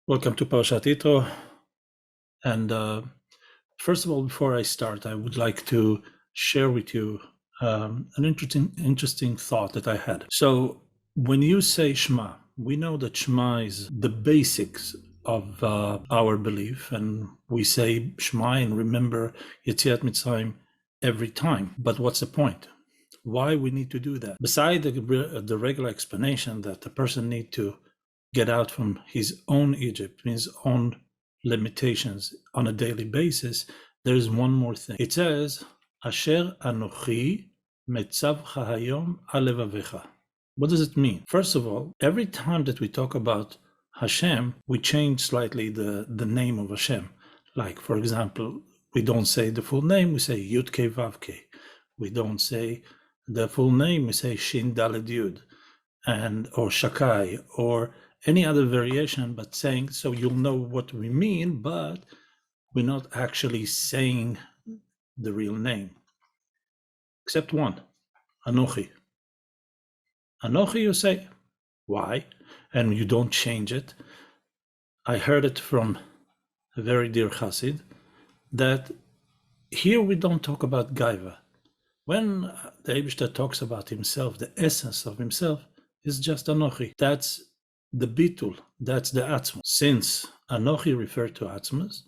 Welcome to Parashat Yitro. And first of all, before I start, I would like to share with you an interesting thought that I had. So when you say Shema, we know that Shema is the basics of our belief, and we say Shema and remember Yetziat Mitzrayim every time. But what's the point? Why we need to do that? Beside the regular explanation that the person need to get out from his own Egypt, his own limitations on a daily basis, there's one more thing. It says, Asher Anochi Metzavcha Hayom Alevavecha. What does it mean? First of all, every time that we talk about Hashem, we change slightly the name of Hashem. Like, for example, we don't say the full name, we say Yud Ke Vav Ke. We don't say the full name, we say Shin Daled Yud, or Shakai, or any other variation, but saying, so you'll know what we mean, but we're not actually saying the real name. Except one, Anochi. Anochi, you say. Why? And you don't change it. I heard it from a very dear Chassid, that here we don't talk about Gaiva. When the Eibishter talks about himself, the essence of himself is just Anochi. That's the bitul, that's the atzmus. Since Anochi referred to atzmus,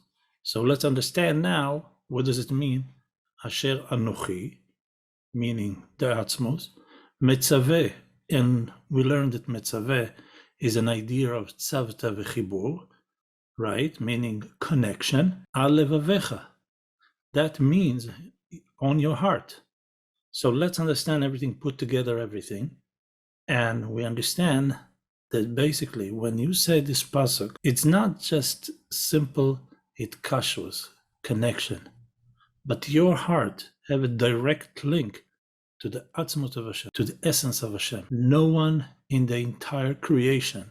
so let's understand now, what does it mean? Asher Anochi, meaning the atzmus. Metzaveh, and we learned that Metzaveh is an idea of tzavta v'chibur, right? Meaning connection. Alevavecha, that means on your heart. So let's understand everything, put together everything, and we understand that basically when you say this pasuk, it's not just simple hitkashrus, connection, but your heart have a direct link to the atzmut of Hashem, to the essence of Hashem. No one in the entire creation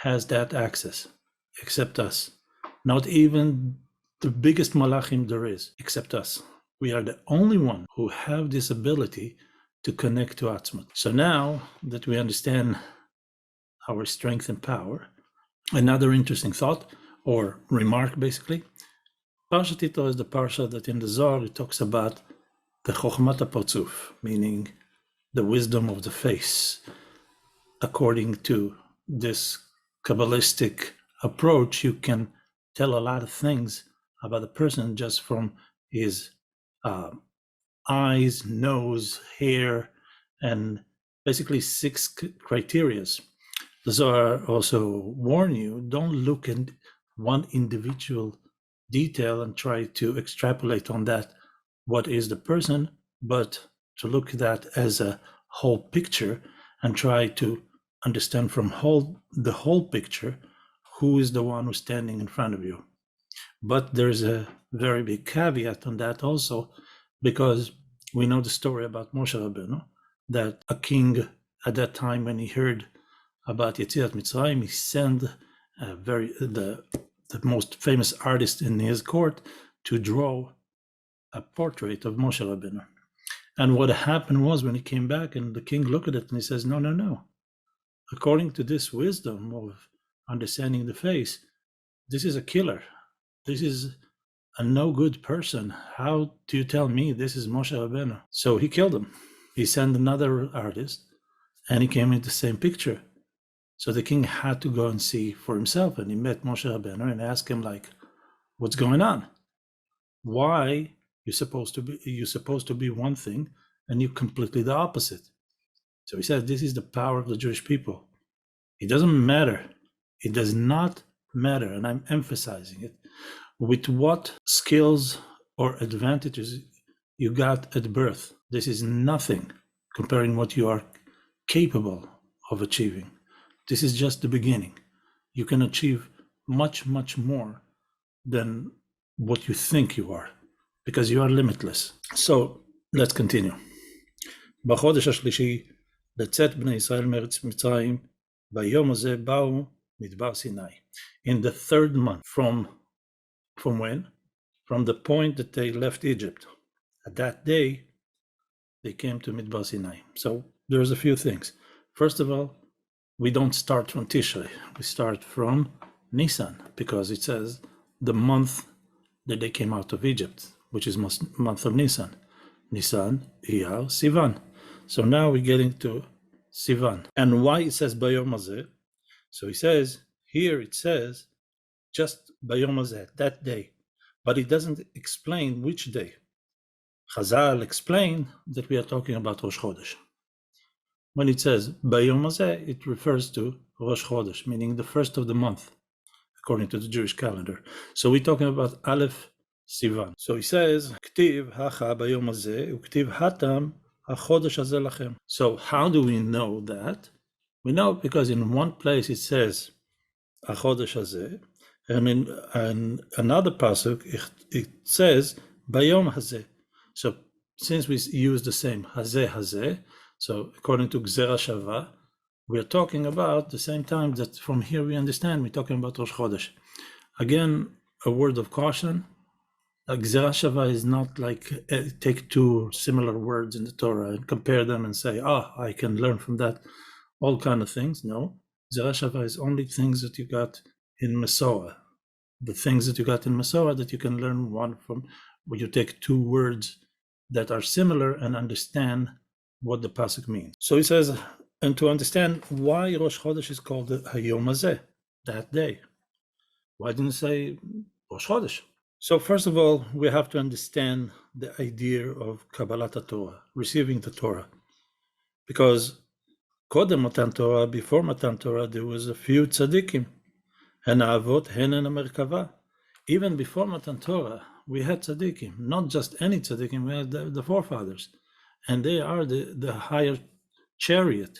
has that access except us. Not even the biggest malachim there is, except us. We are the only one who have this ability to connect to atzmut. So now that we understand our strength and power, another interesting thought or remark basically, Parashat Yitro is the parsha that in the Zohar it talks about the chokhmat haparzuf, meaning the wisdom of the face. According to this Kabbalistic approach, you can tell a lot of things about a person just from his eyes, nose, hair, and basically 6 criterias. The Zohar also warn you, don't look at one individual detail and try to extrapolate on that what is the person, but to look at that as a whole picture and try to understand from the whole picture who is the one who's standing in front of you. But there's a very big caveat on that also, because we know the story about Moshe Rabbeinu, that a king at that time, when he heard about Yetziat Mitzrayim, he sent the most famous artist in his court to draw a portrait of Moshe Rabbeinu. And what happened was, when he came back and the king looked at it and he says, no. According to this wisdom of understanding the face, this is a killer. This is a no good person. How do you tell me this is Moshe Rabbeinu? So he killed him. He sent another artist and he came in the same picture. So the king had to go and see for himself, and he met Moshe Rabbeinu and asked him, like, what's going on? Why you're supposed to be one thing and you're completely the opposite? So he said, this is the power of the Jewish people. It doesn't matter. It does not matter, and I'm emphasizing it, with what skills or advantages you got at birth. This is nothing comparing what you are capable of achieving. This is just the beginning. You can achieve much, much more than what you think you are, because you are limitless. So let's continue. בחודש השלישי לצאת בני ישראל מארץ מצרים, ביום הזה באו מדבר סיני. In the 3rd month, from when? From the point that they left Egypt. At that day, they came to Midbar Sinai. So there's a few things. First of all, we don't start from Tishrei. We start from Nisan, because it says the month that they came out of Egypt, which is month of Nisan. Nisan, Iyar, Sivan. So now we're getting to Sivan. And why it says Bayom Hazeh? So he says, here it says, just Bayom Hazeh, that day. But it doesn't explain which day. Chazal explained that we are talking about Rosh Chodesh. When it says Bayom Hazeh, it refers to Rosh Chodesh, meaning the first of the month, according to the Jewish calendar. So we're talking about Aleph Sivan. So he says, Ktiv hacha bayom hazeh, uktiv hatam hachodesh hazeh lachem. So how do we know that? We know because in one place it says hachodesh hazeh, and in another pasuk it says bayom hazeh. So since we use the same hazeh hazeh, so according to Gzera Shava, we are talking about the same time that from here we understand we're talking about Rosh Chodesh. Again, a word of caution. Gzera Shava is not like take two similar words in the Torah and compare them and say, I can learn from that all kind of things. No, Gzera Shava is only things that you got in Masorah. The things that you got in Masorah that you can learn one from, where you take two words that are similar and understand what the pasuk means. So he says, and to understand why Rosh Chodesh is called the Hayom Hazeh, that day. Why didn't it say Rosh Chodesh? So first of all, we have to understand the idea of Kabbalat Torah, receiving the Torah. Because Kodem Matan Torah, before Matan Torah, there was a few tzaddikim. Hen Avot, Hen Merkava. Even before Matan Torah, we had tzaddikim. Not just any tzaddikim, we had the forefathers. And they are the higher chariot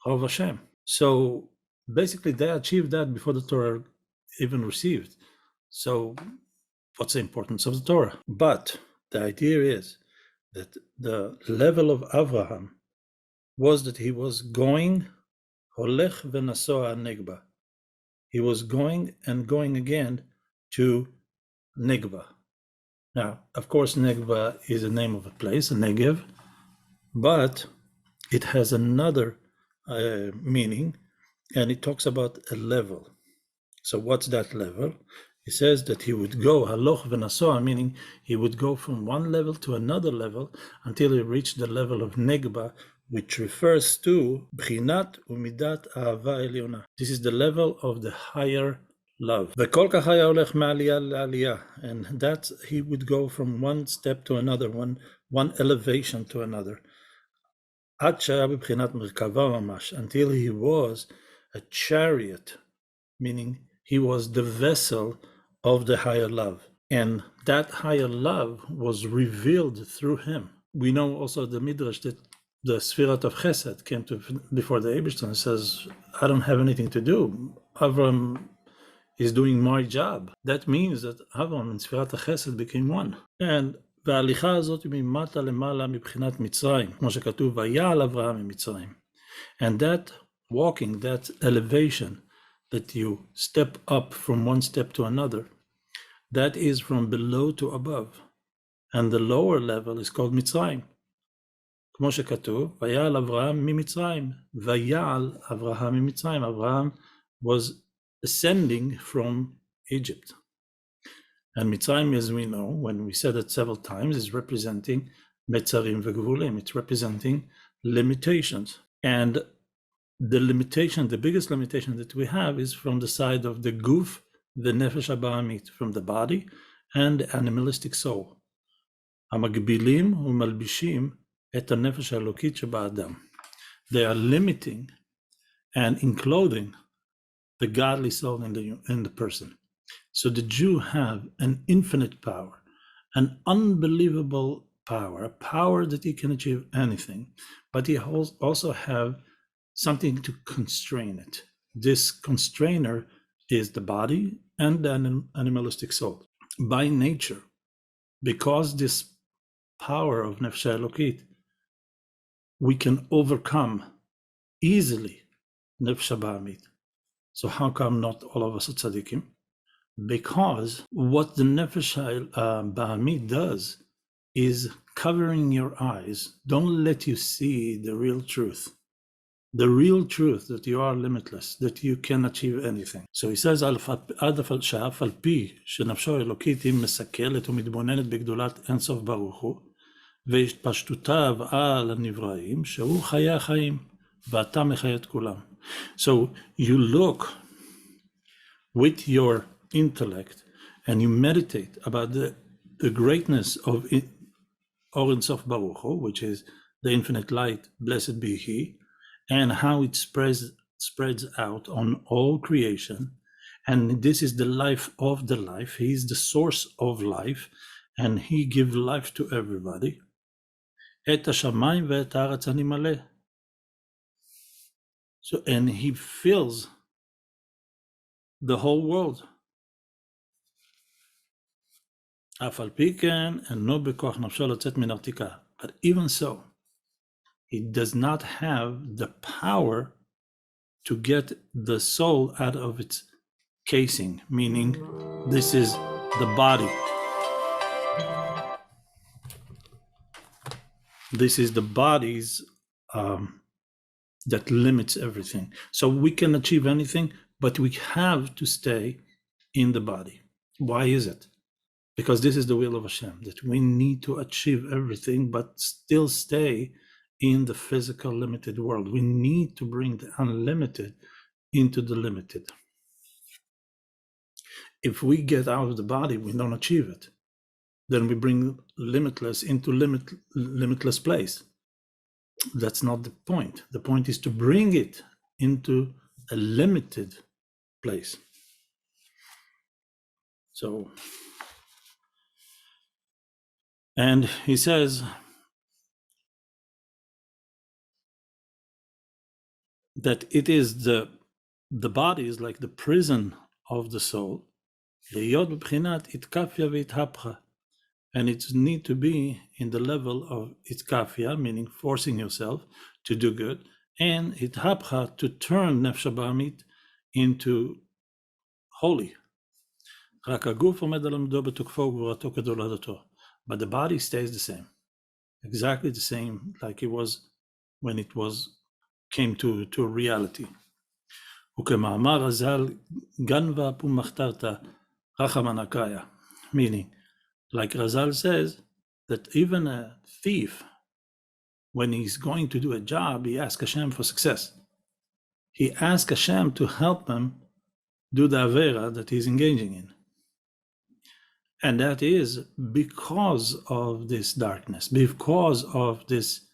of Hashem. So basically they achieved that before the Torah even received. So what's the importance of the Torah? But the idea is that the level of Avraham was that he was going holech v'nasoa negba. He was going and going again to Negba. Now, of course, Negba is the name of a place, a Negev, but it has another meaning, and it talks about a level. So what's that level? He says that he would go haloch v'nasoa, meaning he would go from one level to another level until he reached the level of Negba, which refers to bchinat umidat ahava elyona. This is the level of the higher love. V'kol כך היה הולך מעלייה לעלייה, and that he would go from one step to another, one elevation to another. עד שהיה בבחינת מרכבה ממש, until he was a chariot, meaning he was the vessel of the higher love. And that higher love was revealed through him. We know also the Midrash that the Sfirat of Chesed came to before the Eibishter and says, I don't have anything to do. Avram is doing my job. That means that Avram and Sfirat Chesed became one. And וההליכה הזאת ממטה למעלה מבחינת מצרים, כמו שכתוב, ויעל אברהם ממצרים. And that walking, that elevation, that you step up from one step to another, that is from below to above. And the lower level is called Mitzrayim. כמו שכתוב, ויעל אברהם ממצרים, ויעל אברהם ממצרים. Abraham was ascending from Egypt. And Mitzrayim, as we know, when we said it several times, is representing Metzarim v'Gevulim. It's representing limitations. And the limitation, the biggest limitation that we have is from the side of the guf, the nefesh habahamit, from the body and the animalistic soul. Hamagbilim u'malbishim et hanefesh halokit sheba'adam. They are limiting and enclothing the godly soul in the person. So the Jew have an infinite power, an unbelievable power, a power that he can achieve anything, but he also have something to constrain it. This constrainer is the body and the animalistic soul. By nature, because this power of Nefesh Elokit, we can overcome easily Nefesh Habahamit. So how come not all of us are tzaddikim? Because what the Nefesh Bahamid does is covering your eyes. Don't let you see the real truth. the real truth that you are limitless, that you can achieve anything. So he says, עד שאף על פי שנפשו האלוקית היא מסכלת ומתבוננת בגדולת אינסוף ברוך הוא, והתפשטותיו על הנבראים, שהוא חיי החיים, ואתה מחיה את כולם. So you look with your intellect and you meditate about the greatness of Or Ein Sof Baruch Hu, which is the infinite light, blessed be He, and how it spreads out on all creation. And this is the life of the life. He is the source of life, and He gives life to everybody. Et hashamayim ve'et haaretz ani maleh. So, and He fills the whole world. אף על פי כן, אינו בכוח נפשו לצאת מן הרתיקה. But even so, he does not have the power to get the soul out of its casing, meaning this is the body. This is the bodies that limits everything. So we can achieve anything, but we have to stay in the body. Why is it? Because this is the will of Hashem, that we need to achieve everything, but still stay in the physical limited world. We need to bring the unlimited into the limited. If we get out of the body, we don't achieve it. Then we bring limitless into limitless place. That's not the point. The point is to bring it into a limited place. So, and he says that it is the body is like the prison of the soul, and it need to be in the level of itkafia, meaning forcing yourself to do good, and ithapcha, to turn nefesh ba'amit into holy. But the body stays the same, exactly the same like it was when it came to reality. Meaning, like Razal says, that even a thief, when he's going to do a job, he asks Hashem for success. He asks Hashem to help him do the avera that he's engaging in. And that is because of this darkness, because of this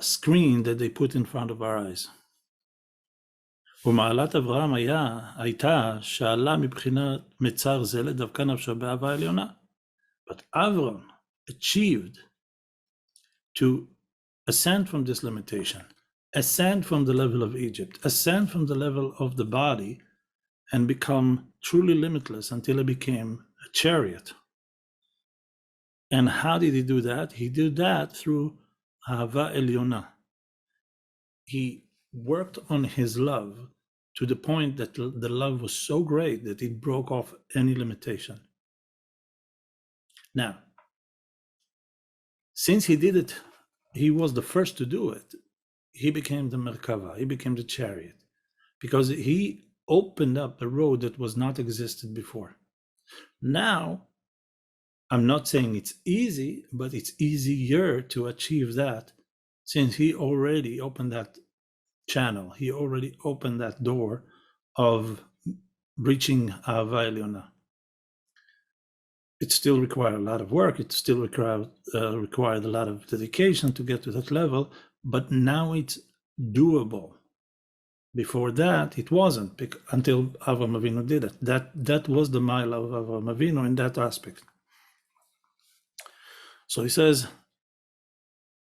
screen that they put in front of our eyes. ומעלת אברהם הייתה שעלה מבחינת מצר זה לדווקא נפשו באהבה עליונה. But Avram achieved to ascend from this limitation, ascend from the level of Egypt, ascend from the level of the body, and become truly limitless until he became a chariot. And how did he do that? He did that through Ahava Elyona. He worked on his love to the point that the love was so great that it broke off any limitation. Now, since he did it, he was the first to do it. He became the Merkava, he became the chariot, because he opened up a road that was not existed before. Now, I'm not saying it's easy, but it's easier to achieve that, since he already opened that channel. He already opened that door of reaching Ahava Elyona. It still required a lot of work. It still required a lot of dedication to get to that level, but now it's doable. Before that, it wasn't, until Avraham Avinu did it. That was the mile of Avraham Avinu in that aspect. So he says,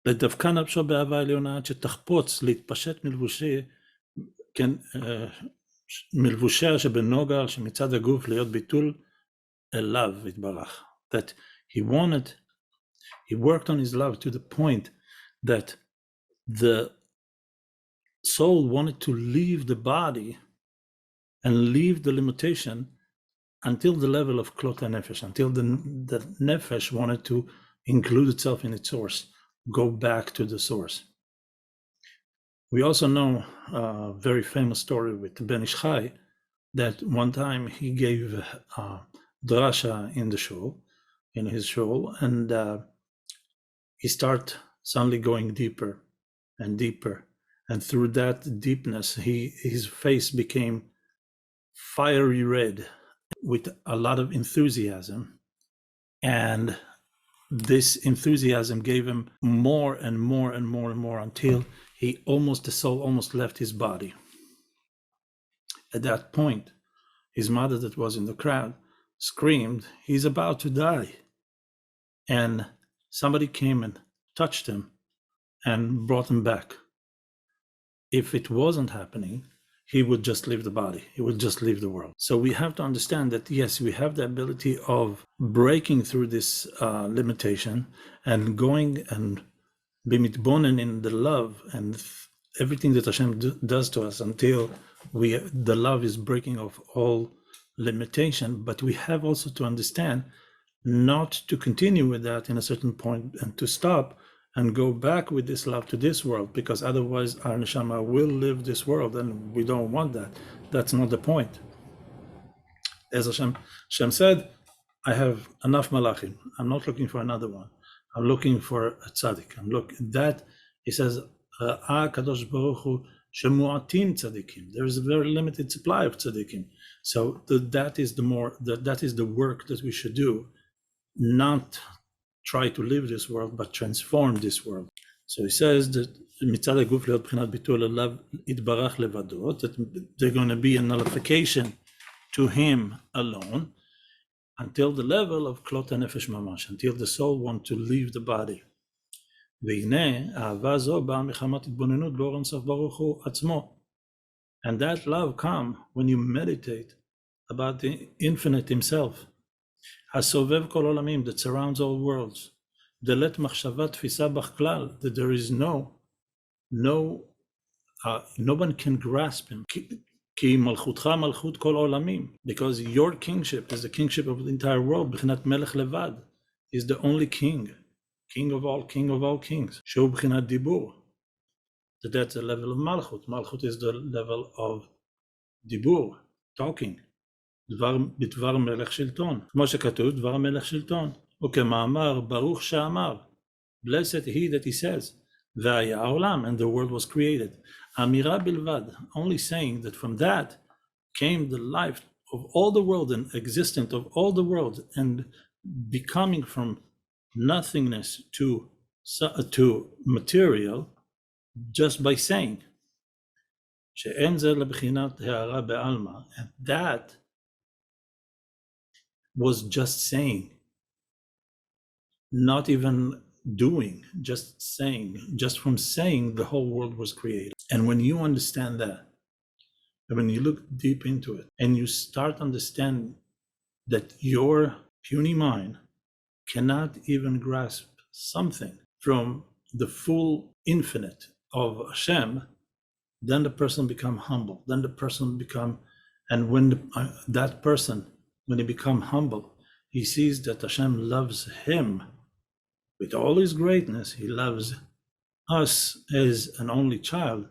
לדווקא נפשו באהבה עליונה עד שתחפוץ להתפשט מלבושיה שבנוגה שמצד הגוף להיות ביטול אליו יתברך. That he worked on his love to the point that the soul wanted to leave the body and leave the limitation until the level of klot nefesh, until the nefesh wanted to include itself in its source, go back to the source. We also know a very famous story with Ben Ish Chai, that one time he gave drasha in his shul, and he started suddenly going deeper and deeper, and through that deepness, his face became fiery red with a lot of enthusiasm, and this enthusiasm gave him more and more and more and more until the soul almost left his body. At that point, his mother, that was in the crowd, screamed, "He's about to die." And somebody came and touched him and brought him back. If it wasn't happening, he would just leave the body. He would just leave the world. So we have to understand that, yes, we have the ability of breaking through this limitation and going and be mitbonen in the love and everything that Hashem does to us until the love is breaking off all limitation. But we have also to understand not to continue with that in a certain point and to stop and go back with this love to this world, because otherwise our neshama will live this world, and we don't want that. That's not the point. As Hashem said, I have enough malachim. I'm not looking for another one. I'm looking for a tzaddik. He says, Kadosh Baruch Hu shemuatim tzaddikim. There is a very limited supply of tzaddikim. So that is the work that we should do, not try to live this world, but transform this world. So he says that mitzad haguf leot b'chinat bitul elav itbarach levado, that they're going to be a nullification to him alone until the level of klot hanefesh mamash, until the soul wants to leave the body. והנה אהבה זו באה מחמת התבוננות באור אינסוף ברוך הוא עצמו. And that love comes when you meditate about the infinite himself. הסובב כל עולמים, that surrounds all worlds. דלת מחשבה תפיסה בך כלל, that there is no one can grasp him. כי מלכותך מלכות כל עולמים, because your kingship is the kingship of the entire world. בחינת מלך לבד is the only king of all kings. שהוא בחינת דיבור, that's the level of malchut. Malchut is the level of דיבור, talking. בדבר מלך שלטון, כמו שכתוב דבר מלך שלטון, וכמאמר ברוך שאמר, blessed he that he says, והיה העולם, and the world was created. אמירה בלבד, only saying that from that came the life of all the world and existence of all the world, and becoming from nothingness to material just by saying. שאין זה לבחינת הערה בעלמא, and that was just saying, not even doing, just saying. Just from saying, the whole world was created. And when you understand that, and when you look deep into it, and you start understanding that your puny mind cannot even grasp something from the full infinite of Hashem, then the person become humble. And when that person, when he become humble, he sees that Hashem loves him with all his greatness. He loves us as an only child.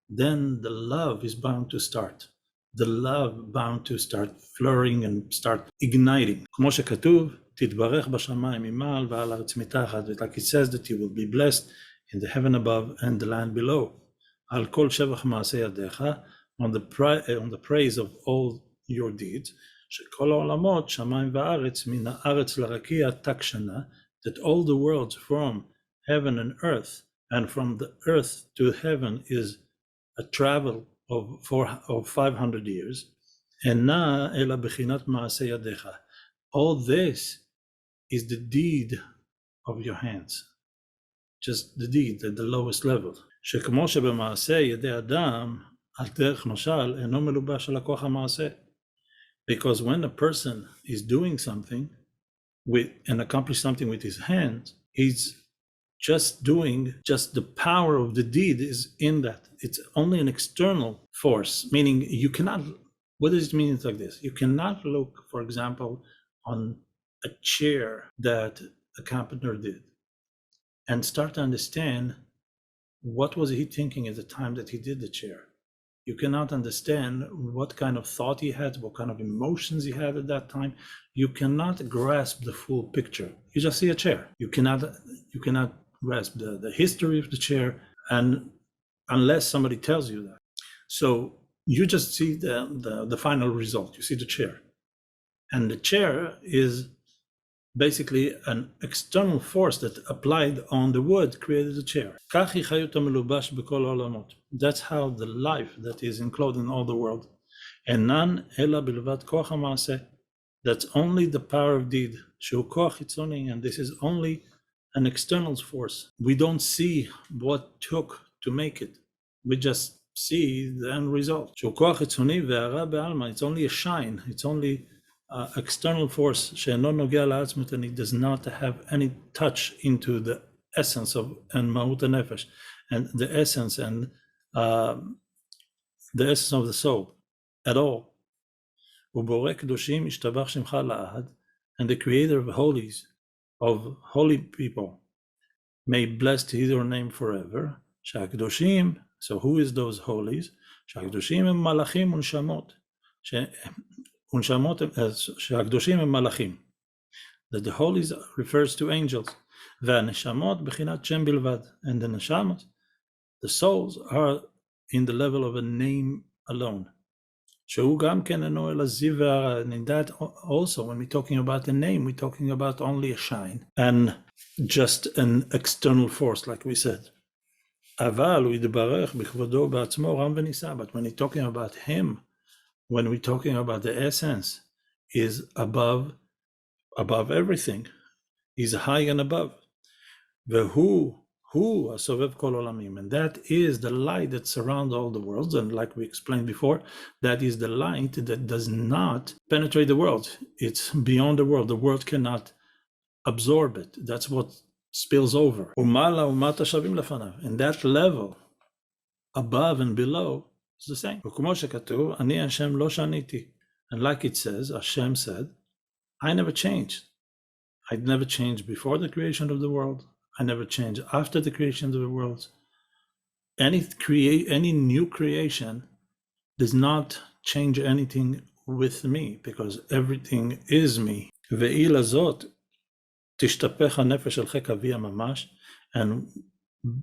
Then the love is bound to start. The love bound to start flowering and start igniting. כמו שכתוב, תתברך בשמיים ממעל ועל הארץ מתחת. Like it says that you will be blessed in the heaven above and the land below. על כל שבח מעשי ידיך, on the praise of all your deeds. שכל העולמות, שמיים וארץ, מן הארץ לרקיע תקשנה, that all the worlds from heaven and earth, and from the earth to heaven is a travel of 500 years. אינה אלא בחינת מעשה ידיך. All this is the deed of your hands. Just the deed at the lowest level. שכמו שבמעשה ידי אדם, על דרך משל, אינו מלובש על הכוח המעשה. Because when a person is doing something and accomplish something with his hands, he's just the power of the deed is in that. It's only an external force, meaning you cannot, what does it mean? It's like this. You cannot look, for example, on a chair that a carpenter did and start to understand what was he thinking at the time that he did the chair? You cannot understand what kind of thought he had, what kind of emotions he had at that time. You cannot grasp the full picture. You just see a chair. You cannot grasp the history of the chair, and unless somebody tells you that. So you just see the final result. You see the chair. And the chair is basically an external force that applied on the wood created the chair. That's how the life that is enclosed in all the world. And none ela bilvat koach ha'maaseh. That's only the power of deed. Shu koach hitzoni, and this is only an external force. We don't see what took to make it. We just see the end result. Shu koach hitzoni ve'ara be'alma. It's only a shine. It's only external force, and it does not have any touch into the essence of and Mahut Nefesh, and the essence and the essence of the soul at all. And the creator of holies, of holy people, may blessed be your name forever. So who is those holies? Malachim unshamot. שהקדושים הם מלאכים. That the holies refers to angels. והנשמות בחינת שם בלבד. And the neshamas, the souls, are in the level of a name alone. שהוא גם כן אינו אלא זיו והרע. And in that also, when we're talking about the name, we're talking about only a shine and just an external force, like we said. אבל הוא יתברך בכבודו בעצמו רם ונישא. But when we're talking about him, when we're talking about the essence, is above everything, is high and above. Who asovev kol olamim, and that is the light that surrounds all the worlds. And like we explained before, that is the light that does not penetrate the world. It's beyond the world. The world cannot absorb it. That's what spills over. Umala umata shavim lefanav. And that level, above and below, it's the same. And like it says, Hashem said, I never changed. I never changed before the creation of the world. I never changed after the creation of the world. Any new creation does not change anything with me, because everything is me. And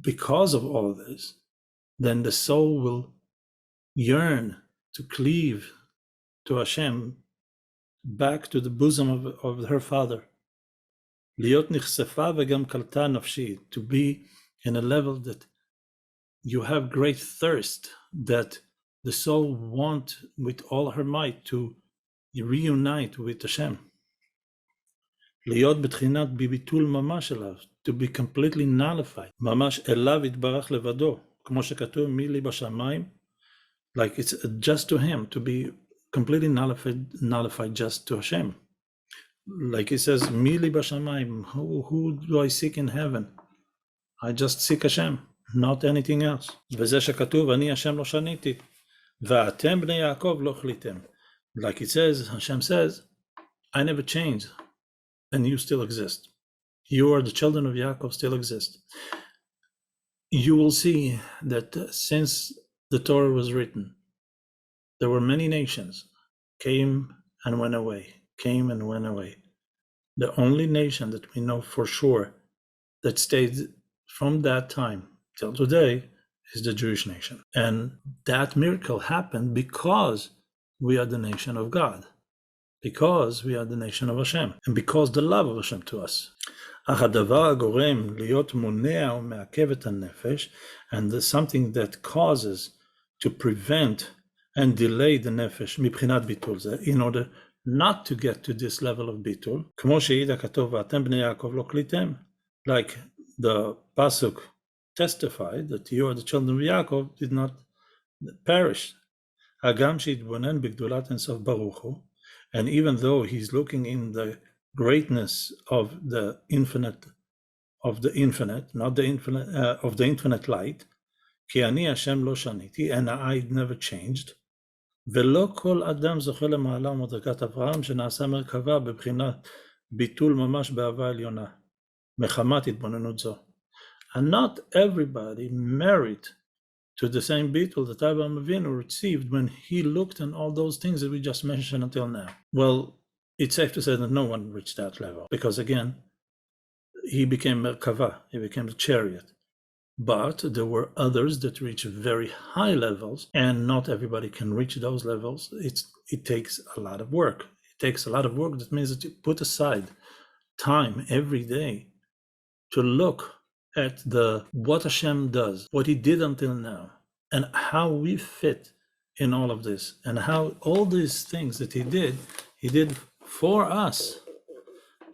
because of all this, then the soul will yearn to cleave to Hashem, back to the bosom of her father. להיות נחשפה וגם קלטה נפשי, to be in a level that you have great thirst, that the soul wants with all her might to reunite with Hashem. להיות בבחינת בביטול ממש אליו, to be completely nullified. ממש אליו יתברך לבדו, כמו שכתוב מי לי בשמיים, like it's just to him, to be completely nullified just to Hashem. Like he says, Mili b'shamayim, who do I seek in heaven? I just seek Hashem, not anything else. וזה שכתוב, אני השם לא שניתי, ואתם בני יעקב לא חליתם. Like it says, Hashem says, I never changed, and you still exist. You are the children of Yaakov, still exist. You will see that since the Torah was written, there were many nations, came and went away, came and went away. The only nation that we know for sure that stayed from that time till today is the Jewish nation. And that miracle happened because we are the nation of God, because we are the nation of Hashem, and because the love of Hashem to us. אך הדבר הגורם להיות מונע ומעכב את הנפש, and there's something that causes to prevent and delay the nefesh מבחינת ביטול זה, in order not to get to this level of ביטול, כמו שהעיד הכתוב ואתם בני יעקב לא כליתם, like the pasuk testified that you are the children of Yaakov did not perish. הגם שהתבונן בגדולת אינסוף ברוך הוא, and even though he's looking in the greatness of the infinite, not the infinite, of the infinite light, כי אני השם לא שניתי, and I never changed, ולא כל אדם זוכה למעלה ומדרגת אברהם שנעשה מרכבה בבחינת ביטול ממש באהבה עליונה, מחמת התבוננות זו. And not everybody merit to the same bittul that Abraham Avinu received when he looked at all those things that we just mentioned until now. Well, it's safe to say that no one reached that level, because again, he became Merkava, he became a chariot. But there were others that reached very high levels, and not everybody can reach those levels. It takes a lot of work. It takes a lot of work. That means that you put aside time every day to look at what Hashem does, what he did until now, and how we fit in all of this, and how all these things that he did for us,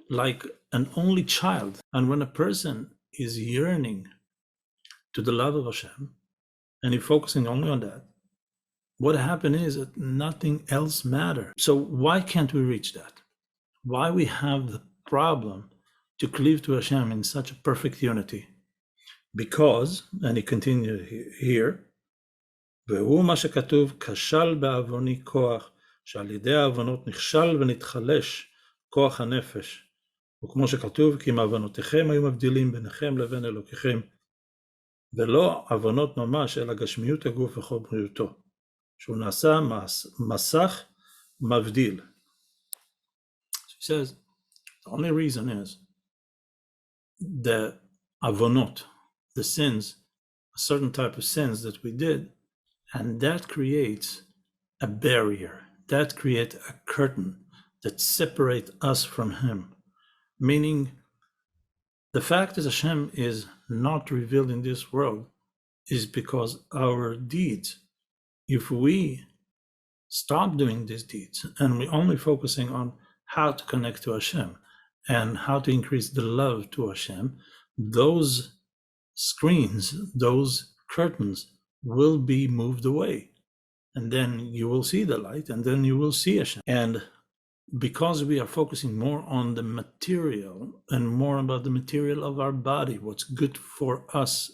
like an only child. And when a person is yearning to the love of Hashem, and you're focusing only on that, what happened is that nothing else matters. So why can't we reach that? Why we have the problem to cleave to Hashem in such a perfect unity? Because, and he continued here, והוא מה שכתוב, כשל בעווני כוח, שעל ידי העוונות נכשל ונתחלש כוח הנפש. וכמו שכתוב, כי אם עוונותיכם היו מבדילים ביניכם לבין אלוקיכם, ולא עוונות ממש, אלא גשמיות הגוף וכל בריאותו, שהוא נעשה מסך מבדיל. So he says, the only reason is the avonot, the sins, a certain type of sins that we did, and that creates a barrier, that creates a curtain that separates us from him. Meaning, the fact that Hashem is not revealed in this world is because our deeds, if we stop doing these deeds and we're only focusing on how to connect to Hashem and how to increase the love to Hashem, those screens, those curtains will be moved away. And then you will see the light, and then you will see Hashem. And because we are focusing more on the material and more about the material of our body, what's good for us,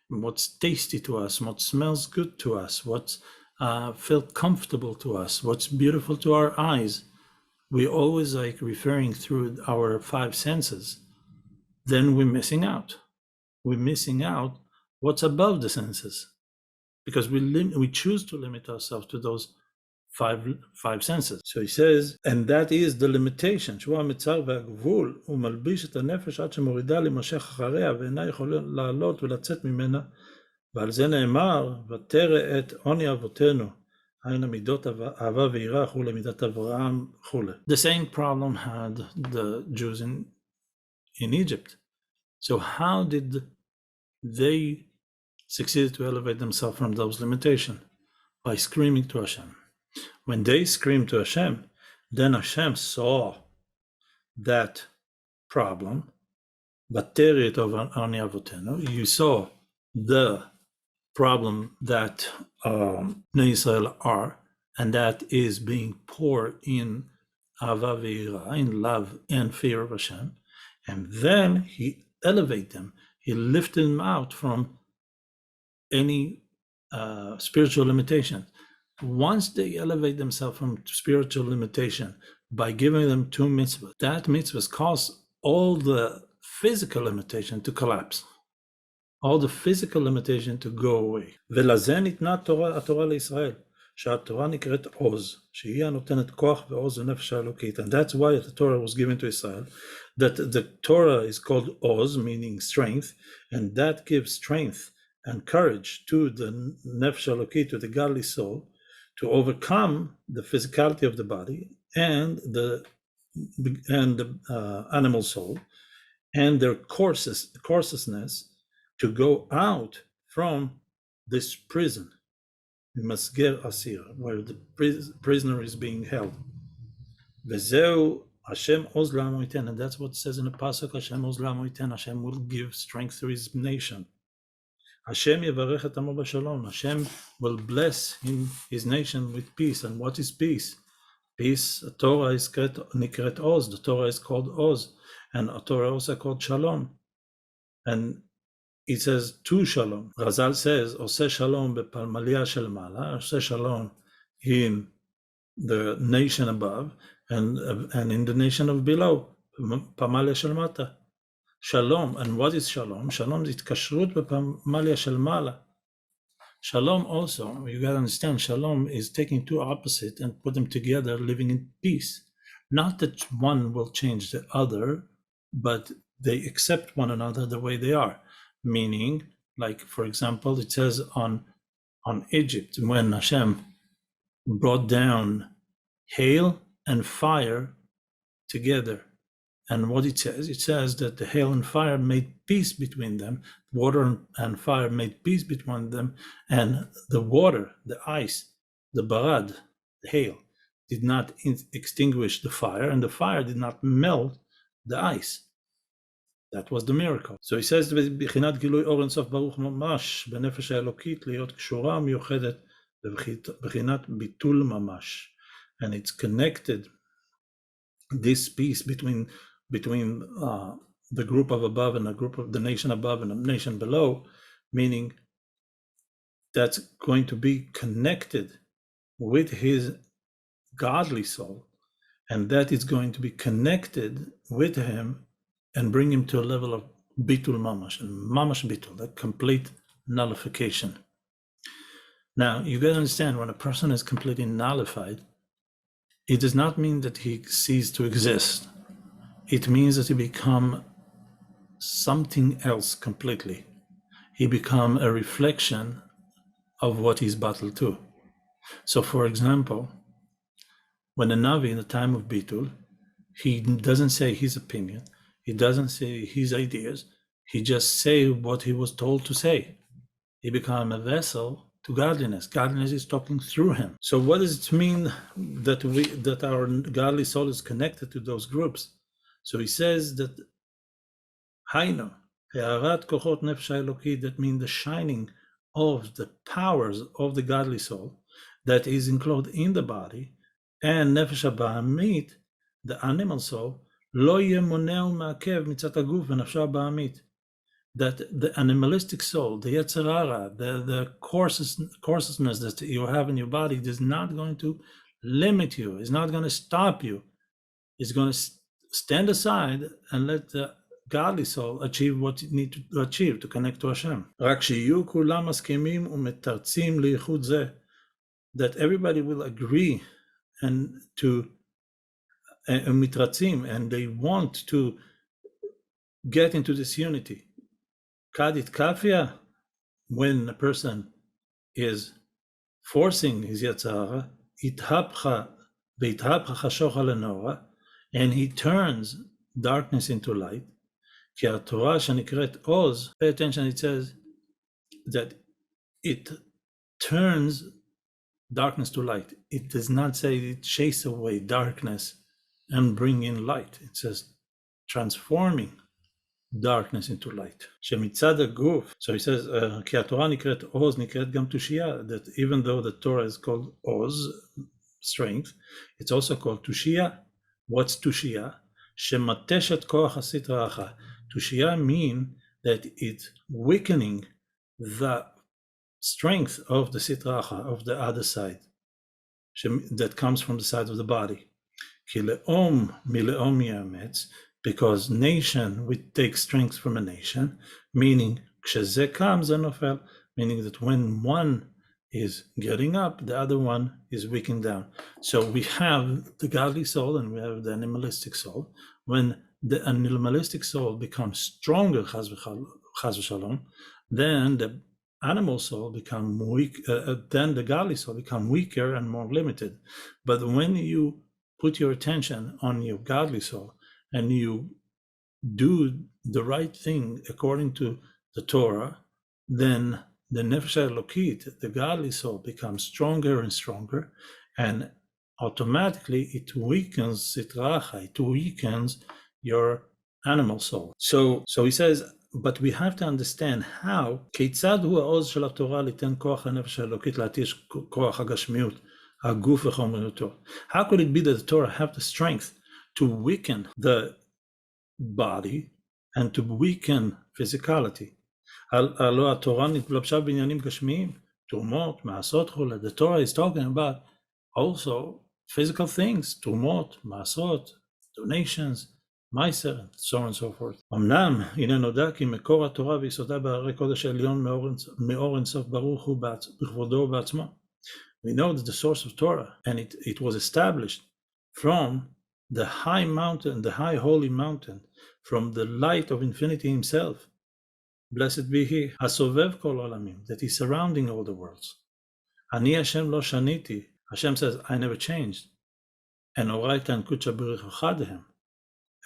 what's tasty to us, what smells good to us, what's felt comfortable to us, what's beautiful to our eyes, we always like referring through our five senses, then we're missing out. We're missing out what's above the senses, because we choose to limit ourselves to those five senses. So he says, and that is the limitation. שהוא המצר והגבול, הוא מלביש את הנפש עד שמורידה להימשך אחריה, ואינה יכולה לעלות ולצאת ממנה, ועל זה נאמר, ותרא את עוני אבותינו, היינו מידות אהבה ויראה וכו', מידת אברהם וכו'. The same problem had the Jews in Egypt. So how did they succeed to elevate themselves from those limitations? By screaming to Hashem. When they screamed to Hashem, then Hashem saw that problem. Baterit of Ani Avotenu, you saw the problem that Bnei Israel are, and that is being poured in Ava ve'ira, in love and fear of Hashem. And then he elevated them. He lifted them out from any spiritual limitation. Once they elevate themselves from spiritual limitation by giving them two mitzvahs, that mitzvahs cause all the physical limitation to collapse, all the physical limitation to go away. ולזה ניתנה התורה לישראל, שהתורה נקראת עוז, שהיא הנותנת כוח ועוז ונפש האלוקית. And that's why the Torah was given to Israel, that the Torah is called עוז, meaning strength, and that gives strength and courage to the nefesh halokit, to the godly soul, to overcome the physicality of the body and the animal soul and their coarseness, to go out from this prison, masger asir, where the prisoner is being held. Vezeu Hashem oz la'amo yiten, and that's what it says in the pasuk. Hashem oz la'amo yiten. Hashem will give strength to His nation. Hashem yevarech et amo b'shalom. Hashem will bless His nation with peace. And what is peace? Peace, Torah is nikret Oz. The Torah is called Oz, and Torah also called Shalom. And it says to Shalom. Razal says, Oseh Shalom bepalmalia shel mala. Oseh Shalom in the nation above, and in the nation of below, pamalia shel mata. Shalom, and what is shalom? Shalom is התקשרות בפמליה של מעלה. Shalom also, you gotta understand, shalom is taking two opposites and put them together, living in peace. Not that one will change the other, but they accept one another the way they are. Meaning, like for example, it says on Egypt, when Hashem brought down hail and fire together. And what it says that the hail and fire made peace between them, water and fire made peace between them, and the water, the ice, the barad, the hail, did not extinguish the fire, and the fire did not melt the ice. That was the miracle. So he says, בחינת גילוי אור אינסוף ברוך ממש, בנפש האלוקית להיות קשורה מיוחדת, בחינת ביטול ממש. And it's connected, this peace between the group of above and the group of the nation above and the nation below, meaning that's going to be connected with his godly soul, and that is going to be connected with him and bring him to a level of bitul mamash, and mamash bitul, that complete nullification. Now, you got to understand, when a person is completely nullified, it does not mean that he ceased to exist. It means that he become something else completely. He become a reflection of what he's battled to. So, for example, when a Navi in the time of Bitul, he doesn't say his opinion, he doesn't say his ideas, he just say what he was told to say. He become a vessel to godliness. Godliness is talking through him. So what does it mean that our godly soul is connected to those groups? So he says that Haino, He'arat kochot nefesh ha'elokit, that means the shining of the powers of the godly soul that is included in the body, and nefesh ha'ba'amit, the animal soul, lo yemoneu ma'akev mitzat haguf v'nefsho ha'ba'amit, that the animalistic soul, the Yetzer Hara, the coarseness that you have in your body is not going to limit you, is not going to stop you. It's going to stand aside and let the godly soul achieve what you need to achieve, to connect to Hashem. רק שיהיו כולם מסכימים ומתרצים לייחוד זה, that everybody will agree and to mitratzim, and they want to get into this unity. Kadit kafia, when a person is forcing his Yetzirah, ithabcha veithabcha chashocha lenora, and he turns darkness into light. Ki Torah shenikret oz, pay attention, it says that it turns darkness to light. It does not say it chases away darkness and bring in light. It says transforming darkness into light. Shemitzad haguf. So he says, Ki Torah nikret oz, nikret gam tushia, that even though the Torah is called oz, strength, it's also called tushia. What's tushia? Shemateshet koach hasitra acha. Tushia mean that it's weakening the strength of the sitra acha, of the other side, that comes from the side of the body. Ki le'om mile'om yametz, because nation would take strength from a nation, meaning kshezeh kam ze nofel, meaning that when one is getting up, the other one is weakening down. So we have the godly soul and we have the animalistic soul. When the animalistic soul becomes stronger, chas v'shalom, then the animal soul become weak. Then the godly soul become weaker and more limited. But when you put your attention on your godly soul and you do the right thing according to the Torah, then the nefesh elokit, the godly soul, becomes stronger and stronger, and automatically it weakens sitracha, it weakens your animal soul. So he says, but we have to understand how כיצד הוא העוז של התורה ליתן כוח הנפש האלוקית להתיש כוח הגשמיות, הגוף וחומריותו. How could it be that the Torah have the strength to weaken the body and to weaken physicality? הלא התורה נתלבשה בעניינים גשמיים, תרומות, מעשות וכו'. The Torah is talking about also physical things, תרומות, מעשות, donations, מייסר, so on and so forth. אמנם, הנה נודע כי מקור התורה ויסודה בהרי קודש העליון מאור אינסוף ברוך הוא בכבודו ובעצמו. We know that the source of Torah, and it was established from the high mountain, the high holy mountain, from the light of infinity himself. Blessed be he, הסובב כל עולמים, that is surrounding all the worlds. אני השם לא שניתי, Hashem says, I never changed. And אורייתא ינקודשא ברוך אחד הם.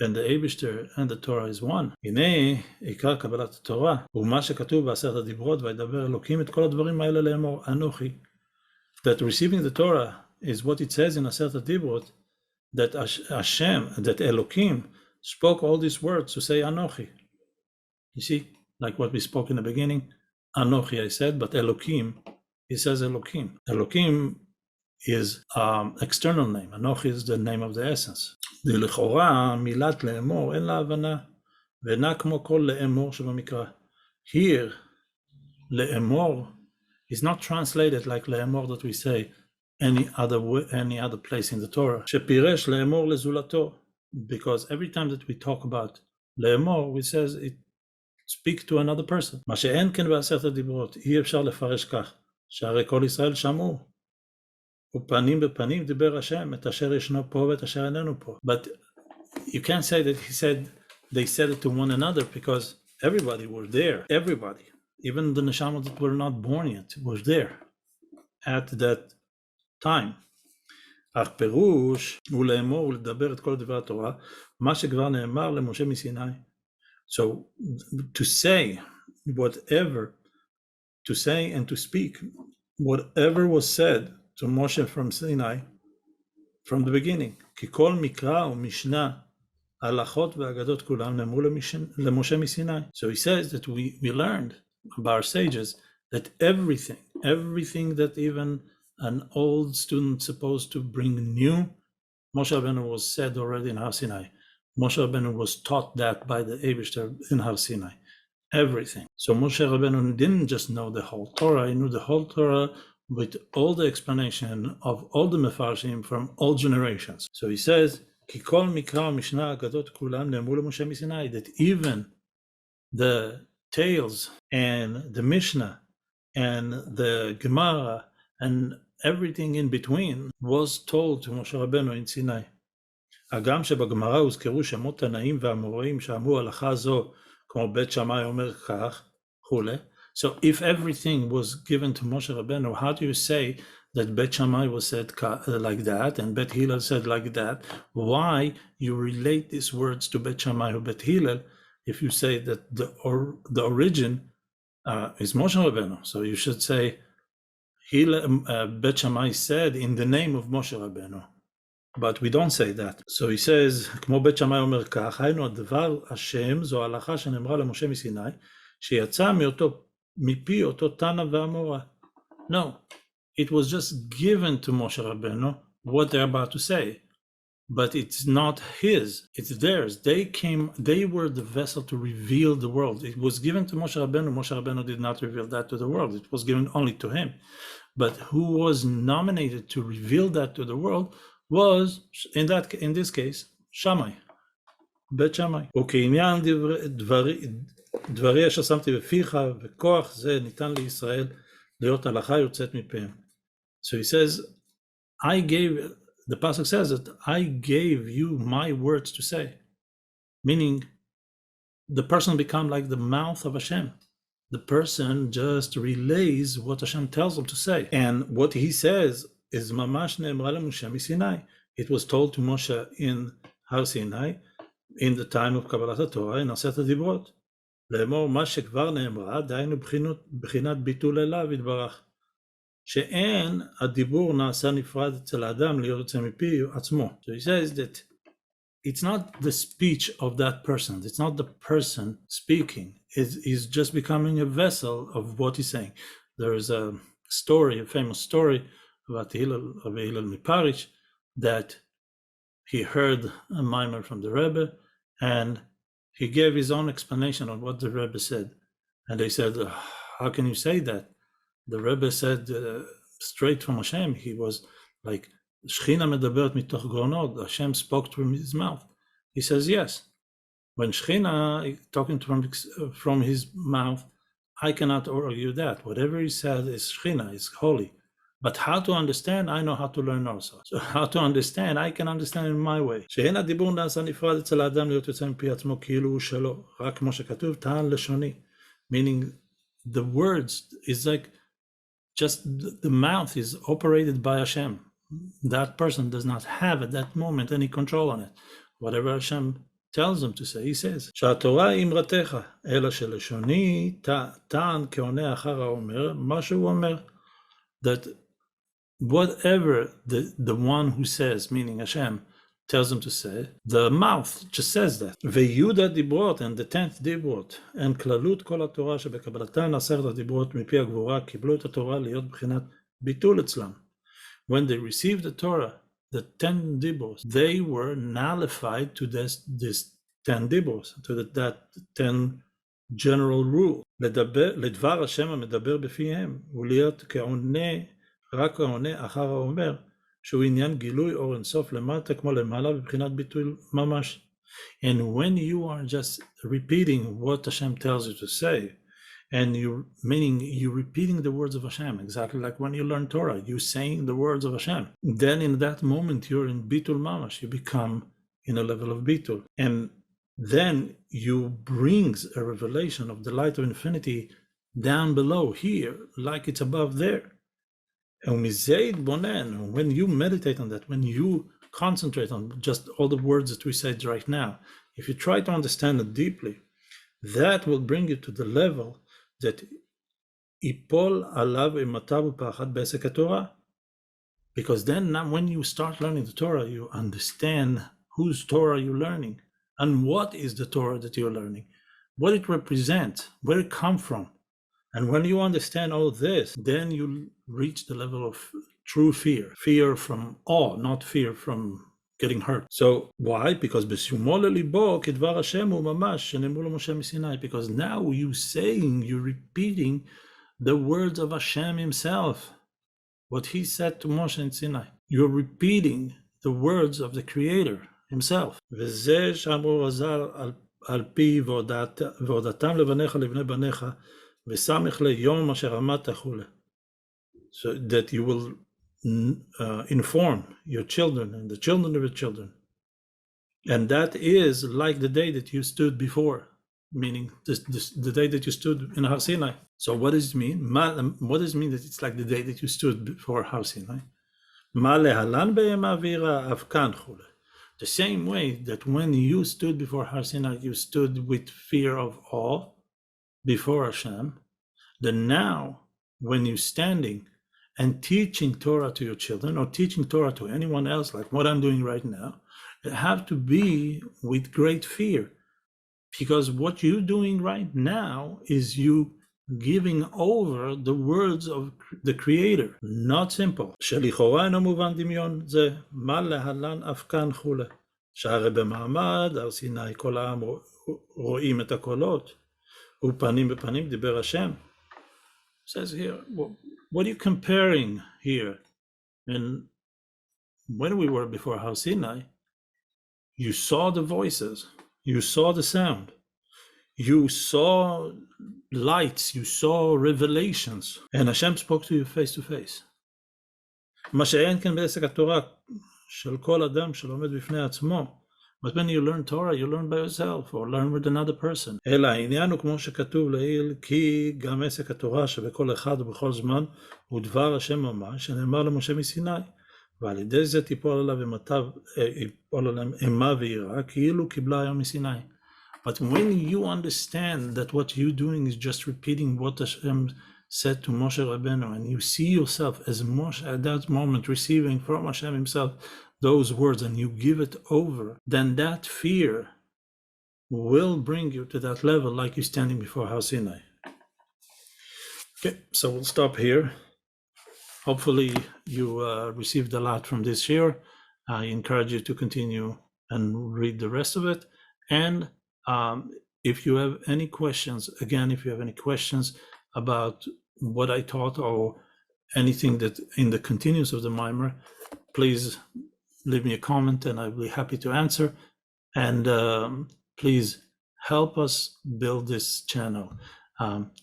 And the Eibishter and the Torah is one. הנה עיקר קבלת התורה, ומה שכתוב בעשרת הדיברות, וידבר אלוקים את כל הדברים האלה לאמור, אנוכי. That receiving the Torah is what it says in Aseret HaDibrot, that Hashem, that Elokim, spoke all these words to say Anochi. You see, like what we spoke in the beginning, Anochi I said, but Elokim, he says Elokim. Elokim is external name. Anochi is the name of the essence. לכאורה, מילת לאמור, אין לה הבנה, ואינה כמו כל לאמור שבמקרא. Here, לאמור is not translated like לאמור that we say any other place in the Torah. שפירש לאמור לזולתו, because every time that we talk about לאמור, we says it speak to another person. מה שאין כן בעשרת הדיברות, אי אפשר לפרש כך, שהרי כל ישראל שמעו, ופנים בפנים דיבר השם, את אשר ישנו פה ואת אשר איננו פה. But you can't say that they said it to one another, because everybody were there, everybody. Even the neshamot that were not born yet was there at that time. אך פירוש הוא לאמור ולדבר את כל דברי התורה, מה שכבר נאמר למשה מסיני. So to say and to speak whatever was said to Moshe from Sinai from the beginning. כי כל מקרא ומשנה, הלכות והאגדות כולם נאמרו למשה מסיני. So he says that we learned by our sages that everything that even an old student supposed to bring new, Moshe Rabbeinu was said already in Har Sinai. Moshe Rabbeinu was taught that by the Eibishter in Har Sinai. Everything. So Moshe Rabbeinu didn't just know the whole Torah, he knew the whole Torah with all the explanation of all the Mefarshim from all generations. So he says, כי כל מקרא ומשנה אגדות כולם נאמרו למשה מסיני, that even the tales and the Mishnah and the Gemara and everything in between was told to Moshe Rabbeinu in Sinai. הגם שבגמרא הוזכרו שמות תנאים והאמוראים שאמרו הלכה זו כמו בית שמאי אומר כך, וכולי. So if everything was given to Moshe Rabbeinu, how do you say that Bet Shammai was said like that and Bet Hillel said like that? Why you relate these words to Bet Shammai or Bet Hillel if you say that the origin is Moshe Rabbeinu? So you should say Bet Shammai said in the name of Moshe Rabbeinu. But we don't say that. So he says, כמו בית שמאי אומר כך, היינו הדבר השם, זו ההלכה שנאמרה למשה מסיני, שיצא מפי אותו תנא ואמורה. No, it was just given to Moshe Rabbeinu what they're about to say, but it's not his, it's theirs. They were the vessel to reveal the world. It was given to Moshe Rabbeinu. Moshe Rabbeinu did not reveal that to the world. It was given only to him. But who was nominated to reveal that to the world was, in this case, Shammai, בית שמאי. וכעניין דברי אשר שמתי בפיך, וכוח זה ניתן לישראל להיות הלכה יוצאת מפיהם. So he says, the pasuk says that I gave you my words to say, meaning the person become like the mouth of Hashem. The person just relays what Hashem tells him to say. And what he says is mamash ne'emra leMoshe miSinai. It was told to Moshe in Har Sinai in the time of Kabbalat Torah in Aseret HaDibrot. לאמור מה שכבר נאמרה, דהיינו בחינת ביטול אליו יתברך. שאין הדיבור נעשה נפרד אצל האדם להיות יוצא מפי עצמו. So he says that it's not the speech of that person, it's not the person speaking, it's just becoming a vessel of what he's saying. There is a famous story about Hillel Miparish, that he heard a mimer from the Rebbe, and he gave his own explanation on what the Rebbe said. And they said, how can you say that? The Rebbe said straight from Hashem, he was like, Shechina medaberet mitoch gronot, Hashem spoke through his mouth. He says, yes. When Shechina talking from his mouth, I cannot argue that. Whatever he said is Shechina, is holy. But how to understand, I know how to learn also. So how to understand, I can understand in my way. שאין הדיבור נעשה נפרד אצל האדם להיות יוצא מפי עצמו כאילו הוא שלו, רק כמו שכתוב, טען לשוני. Meaning, the words is like, just the mouth is operated by Hashem. That person does not have at that moment any control on it. Whatever Hashem tells him to say, he says. שהתורה היא אמרתך, אלא שלשוני טען כעונה אחר האומר, מה שהוא אומר. That whatever the one who says, meaning Hashem, tells him to say, the mouth just says that. ויהודה דיברות, and the 10th דיברות, and כללות כל התורה שבקבלתן 10 הדיברות מפי הגבורה, קיבלו את התורה להיות בחינת ביטול אצלם. When they received the Torah, the 10 dibros, they were nullified to this 10 dibros, to that 10 general rule. לדבר השם המדבר בפיהם, ולהיות כעונה, רק העונה אחר האומר, שהוא עניין גילוי אור אינסוף למטה כמו למעלה בבחינת ביטול ממש. And when you are just repeating what Hashem tells you to say, and you're repeating the words of Hashem, exactly like when you learn Torah, you're saying the words of Hashem. Then in that moment, you're in Bitul Mamash, you become in a level of Bitul. And then you brings a revelation of the light of infinity down below here, like it's above there. And when you meditate on that, when you concentrate on just all the words that we said right now, if you try to understand it deeply, that will bring you to the level that ipol alav imatav upachad be'esek Torah. Because then now when you start learning the Torah, you understand whose Torah you're learning and what is the Torah that you're learning, what it represents, where it comes from. And when you understand all this, then you reach the level of true fear, fear from awe, not fear from getting hurt. So why? Because because now you're repeating the words of Hashem himself, what he said to Moshe in Sinai. You're repeating the words of the Creator himself. So that you will inform your children and the children of your children. And that is like the day that you stood before, meaning the day that you stood in Har Sinai. So what does it mean? What does it mean that it's like the day that you stood before Har Sinai? The same way that when you stood before Har Sinai, you stood with fear of awe before Hashem, then now when you're standing and teaching Torah to your children or teaching Torah to anyone else, like what I'm doing right now, it have to be with great fear. Because what you're doing right now is you giving over the words of the Creator. Not simple. שלכאורה אינו מובן דמיון זה, מה להלן אף כאן חולה. שהרי במעמד הר סיני כל העם רואים את הקולות, ופנים בפנים דיבר השם. Says here, what are you comparing here? And when we were before Har Sinai, you saw the voices, you saw the sound, you saw lights, you saw revelations, and Hashem spoke to you face to face. מה שאין כן בעסק התורה של כל אדם שלומד בפני עצמו. But when you learn Torah, you learn by yourself or learn with another person. אלא העניין הוא כמו שכתוב לעיל, כי גם עסק התורה שבכל אחד ובכל זמן הוא דבר השם ממש, שנאמר למשה מסיני. ועל ידי זה תיפול עליו אימה ויראה, כאילו קיבלה היום מסיני. But when you understand that what you're doing is just repeating what Hashem said to Moshe Rabbeinu, and you see yourself as Moshe at that moment receiving from Hashem himself those words, and you give it over, then that fear will bring you to that level like you're standing before Har Sinai. Okay, so we'll stop here. Hopefully you received a lot from this year. I encourage you to continue and read the rest of it. And if you have any questions, again, if you have any questions about what I taught or anything that in the continuance of the mimer, please leave me a comment and I'll be happy to answer. And please help us build this channel.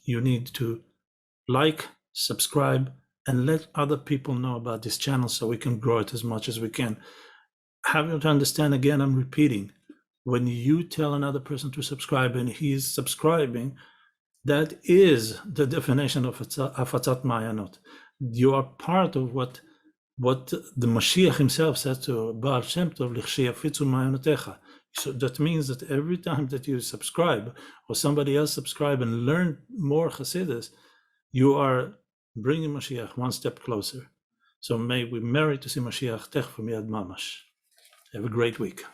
You need to like, subscribe, and let other people know about this channel so we can grow it as much as we can. Have you to understand, again, I'm repeating, when you tell another person to subscribe and he's subscribing, that is the definition of Afatzat Ma'ayanot. You are part of what the Mashiach himself said to Baal Shem Tov, L'chsheyafitzu ma'ayonotecha. So that means that every time that you subscribe or somebody else subscribe and learn more Hasidus, you are bringing Mashiach one step closer. So may we merit to see Mashiach tech from Yad Mamash. Have a great week.